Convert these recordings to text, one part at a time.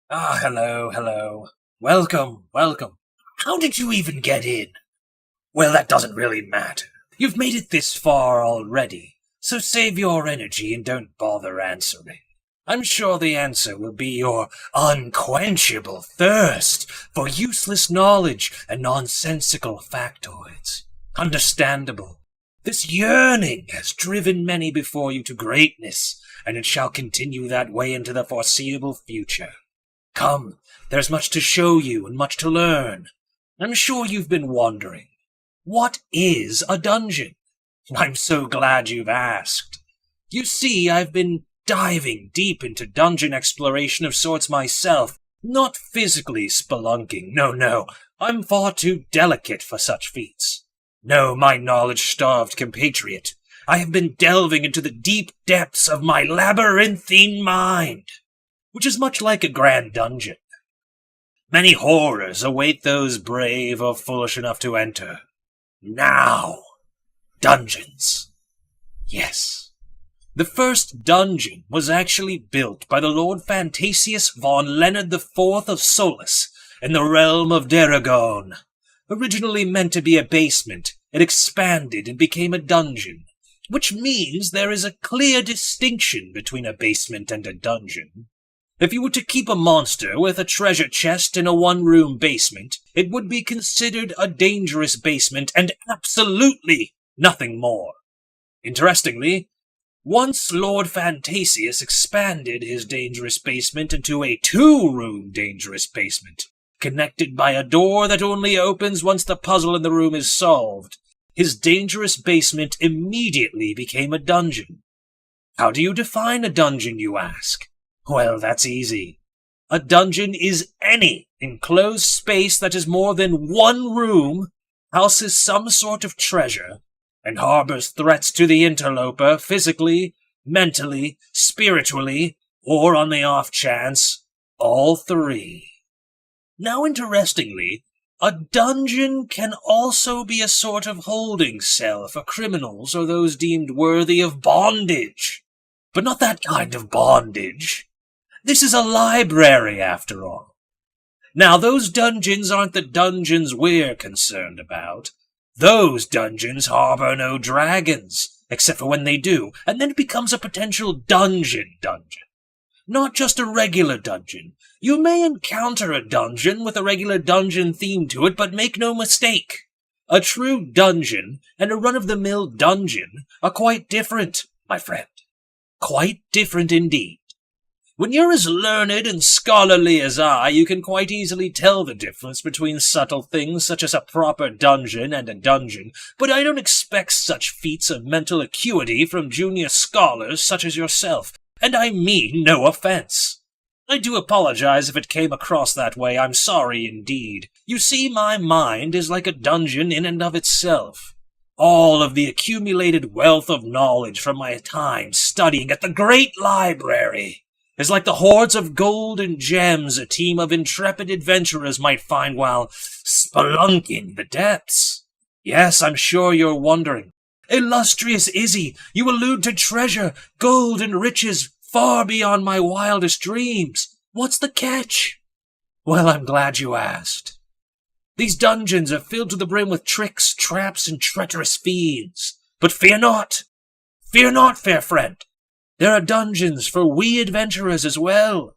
Hello. Welcome. How did you even get in? Well, that doesn't really matter. You've made it this far already, so save your energy and don't bother answering. I'm sure the answer will be your unquenchable thirst for useless knowledge and nonsensical factoids. Understandable. This yearning has driven many before you to greatness, and it shall continue that way into the foreseeable future. Come, there's much to show you and much to learn. I'm sure you've been wondering, what is a dungeon? I'm so glad you've asked. You see, I've been diving deep into dungeon exploration of sorts myself, not physically spelunking, no, I'm far too delicate for such feats. No, my knowledge-starved compatriot, I have been delving into the deep depths of my labyrinthine mind, which is much like a grand dungeon. Many horrors await those brave or foolish enough to enter. Now, dungeons. Yes. The first dungeon was actually built by the Lord Fantasius von Leonard IV of Solus in the realm of Daragon. Originally meant to be a basement, it expanded and became a dungeon, which means there is a clear distinction between a basement and a dungeon. If you were to keep a monster with a treasure chest in a one-room basement, it would be considered a dangerous basement and absolutely nothing more. Interestingly, once Lord Fantasius expanded his dangerous basement into a two-room dangerous basement, connected by a door that only opens once the puzzle in the room is solved, his dangerous basement immediately became a dungeon. How do you define a dungeon, you ask? Well, that's easy. A dungeon is any enclosed space that is more than one room, houses some sort of treasure, and harbors threats to the interloper physically, mentally, spiritually, or on the off chance, all three. Now, interestingly, a dungeon can also be a sort of holding cell for criminals or those deemed worthy of bondage. But not that kind of bondage. This is a library, after all. Now, those dungeons aren't the dungeons we're concerned about. Those dungeons harbor no dragons, except for when they do, and then it becomes a potential dungeon. Not just a regular dungeon. You may encounter a dungeon with a regular dungeon theme to it, but make no mistake. A true dungeon and a run-of-the-mill dungeon are quite different, my friend. Quite different indeed. When you're as learned and scholarly as I, you can quite easily tell the difference between subtle things such as a proper dungeon and a dungeon, but I don't expect such feats of mental acuity from junior scholars such as yourself, and I mean no offense. I do apologize if it came across that way, I'm sorry indeed. You see, my mind is like a dungeon in and of itself. All of the accumulated wealth of knowledge from my time studying at the great library is like the hoards of gold and gems a team of intrepid adventurers might find while spelunking the depths. Yes, I'm sure you're wondering, illustrious Izzy, you allude to treasure, gold, and riches far beyond my wildest dreams. What's the catch? Well, I'm glad you asked. These dungeons are filled to the brim with tricks, traps, and treacherous fiends. But fear not, fair friend. There are dungeons for we adventurers as well.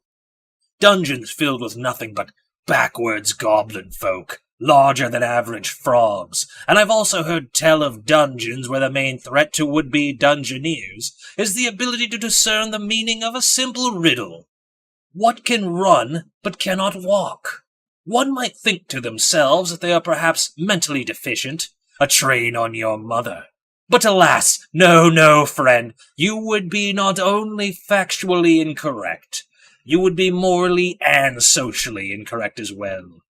Dungeons filled with nothing but backwards goblin folk, larger than average frogs, and I've also heard tell of dungeons where the main threat to would-be dungeoneers is the ability to discern the meaning of a simple riddle. What can run but cannot walk? One might think to themselves that they are perhaps mentally deficient, a train on your mother. But alas, no, friend, you would be not only factually incorrect, you would be morally and socially incorrect as well.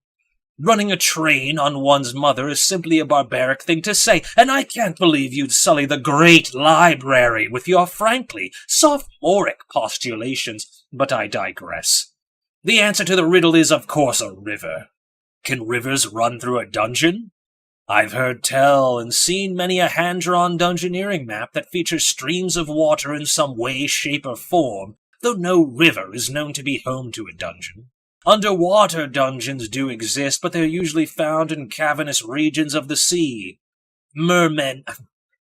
Running a train on one's mother is simply a barbaric thing to say, and I can't believe you'd sully the great library with your frankly sophomoric postulations, but I digress. The answer to the riddle is, of course, a river. Can rivers run through a dungeon? I've heard tell and seen many a hand-drawn dungeoneering map that features streams of water in some way, shape, or form, though no river is known to be home to a dungeon. Underwater dungeons do exist, but they're usually found in cavernous regions of the sea. Mermen,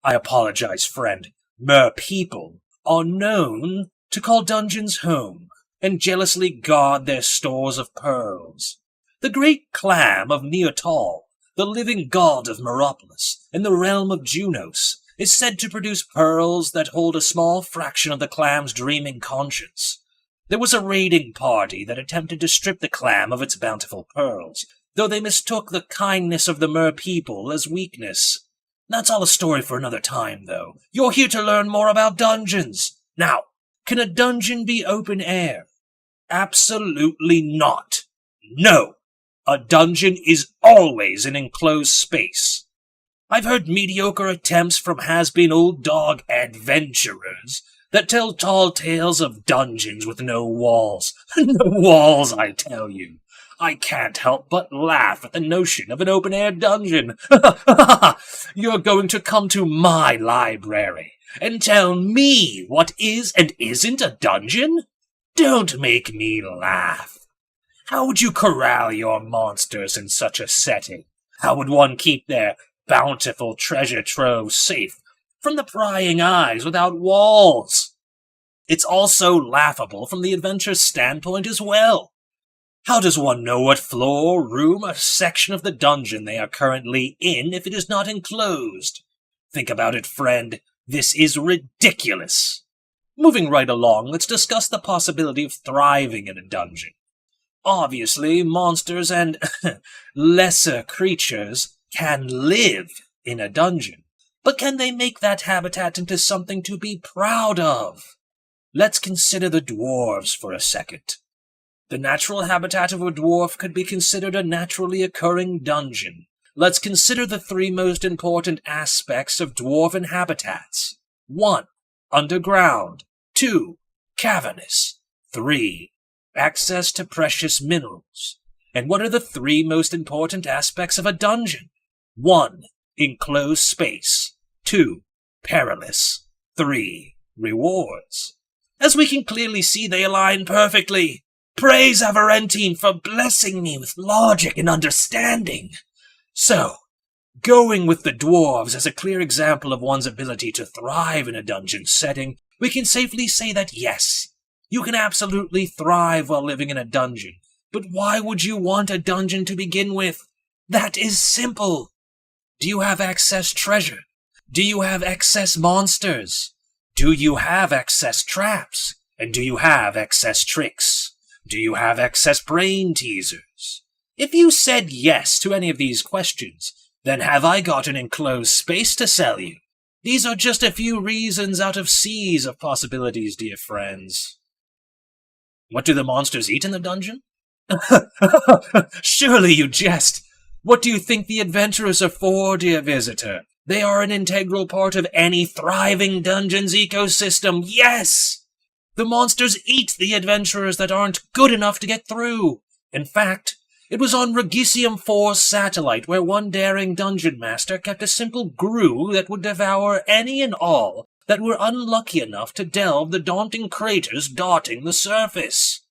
I apologize, friend, merpeople, are known to call dungeons home, and jealously guard their stores of pearls. The great clam of Neotal, the living god of Meropolis, in the realm of Junos, is said to produce pearls that hold a small fraction of the clam's dreaming conscience. There was a raiding party that attempted to strip the clam of its bountiful pearls, though they mistook the kindness of the merpeople as weakness. That's all a story for another time, though. You're here to learn more about dungeons. Now, can a dungeon be open air? Absolutely not. No. A dungeon is always an enclosed space. I've heard mediocre attempts from has-been old dog adventurers that tell tall tales of dungeons with no walls. No walls, I tell you. I can't help but laugh at the notion of an open-air dungeon. You're going to come to my library and tell me what is and isn't a dungeon? Don't make me laugh. How would you corral your monsters in such a setting? How would one keep their bountiful treasure trove safe from the prying eyes without walls? It's also laughable from the adventurer's standpoint as well. How does one know what floor, room, or section of the dungeon they are currently in if it is not enclosed? Think about it, friend. This is ridiculous. Moving right along, let's discuss the possibility of thriving in a dungeon. Obviously, monsters and lesser creatures can live in a dungeon, but can they make that habitat into something to be proud of? Let's consider the dwarves for a second. The natural habitat of a dwarf could be considered a naturally occurring dungeon. Let's consider the three most important aspects of dwarven habitats. 1. Underground. 2. Cavernous. 3. Access to precious minerals. And what are the three most important aspects of a dungeon? 1. Enclosed space. 2. Perilous. 3. Rewards. As we can clearly see, they align perfectly. Praise Averentine for blessing me with logic and understanding. So, going with the dwarves as a clear example of one's ability to thrive in a dungeon setting, we can safely say that yes, you can absolutely thrive while living in a dungeon. But why would you want a dungeon to begin with? That is simple. Do you have excess treasure? Do you have excess monsters? Do you have excess traps? And do you have excess tricks? Do you have excess brain teasers? If you said yes to any of these questions, then have I got an enclosed space to sell you? These are just a few reasons out of seas of possibilities, dear friends. What do the monsters eat in the dungeon? Surely you jest. What do you think the adventurers are for, dear visitor? They are an integral part of any thriving dungeon's ecosystem, yes! The monsters eat the adventurers that aren't good enough to get through. In fact, it was on Regisium 4's satellite where one daring dungeon master kept a simple grue that would devour any and all that were unlucky enough to delve the daunting craters dotting the surface.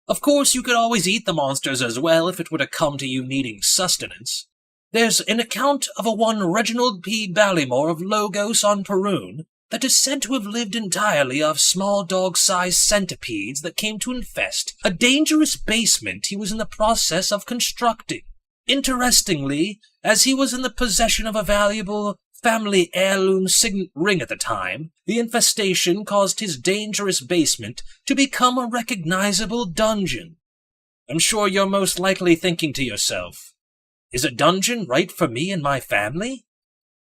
Of course, you could always eat the monsters as well if it were to come to you needing sustenance. There's an account of a one Reginald P. Ballymore of Logos on Perun that is said to have lived entirely off small dog-sized centipedes that came to infest a dangerous basement he was in the process of constructing. Interestingly, as he was in the possession of a valuable family heirloom signet ring at the time, the infestation caused his dangerous basement to become a recognizable dungeon. I'm sure you're most likely thinking to yourself, is a dungeon right for me and my family?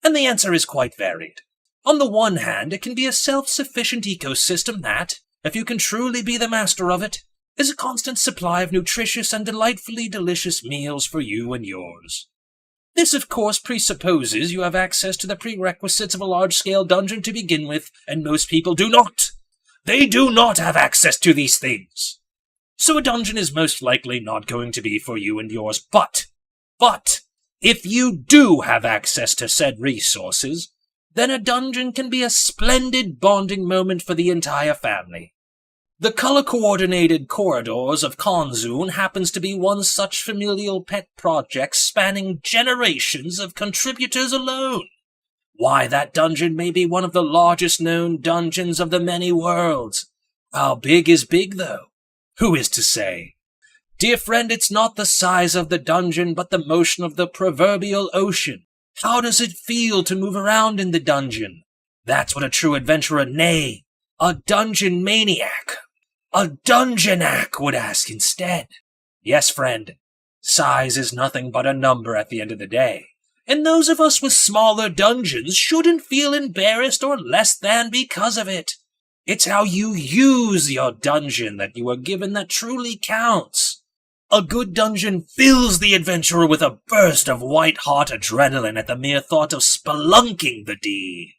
And the answer is quite varied. On the one hand, it can be a self-sufficient ecosystem that, if you can truly be the master of it, is a constant supply of nutritious and delightfully delicious meals for you and yours. This, of course, presupposes you have access to the prerequisites of a large-scale dungeon to begin with, and most people do not. They do not have access to these things. So a dungeon is most likely not going to be for you and yours, but, if you do have access to said resources, then a dungeon can be a splendid bonding moment for the entire family. The color-coordinated corridors of Konzun happens to be one such familial pet project spanning generations of contributors alone. Why, that dungeon may be one of the largest known dungeons of the many worlds. How big is big, though? Who is to say? Dear friend, it's not the size of the dungeon, but the motion of the proverbial ocean. How does it feel to move around in the dungeon? That's what a true adventurer, nay, a dungeon maniac, a dungeonac would ask instead. Yes, friend, size is nothing but a number at the end of the day. And those of us with smaller dungeons shouldn't feel embarrassed or less than because of it. It's how you use your dungeon that you are given that truly counts. A good dungeon fills the adventurer with a burst of white-hot adrenaline at the mere thought of spelunking the D.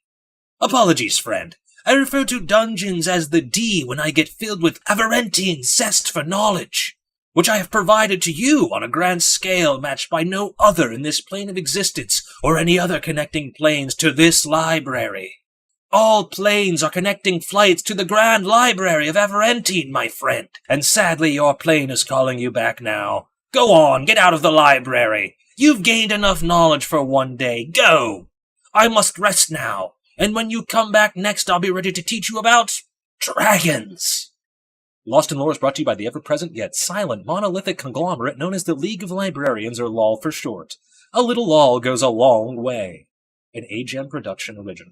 Apologies, friend. I refer to dungeons as the D when I get filled with Averentine zest for knowledge, which I have provided to you on a grand scale matched by no other in this plane of existence or any other connecting planes to this library. All planes are connecting flights to the grand Library of Averentine, my friend, and sadly your plane is calling you back now. Go on, get out of the library. You've gained enough knowledge for one day. Go! I must rest now, and when you come back next I'll be ready to teach you about dragons. Lost in Lore is brought to you by the ever-present yet silent monolithic conglomerate known as the League of Librarians, or LOL for short. A little LOL goes a long way. An Ajem production original.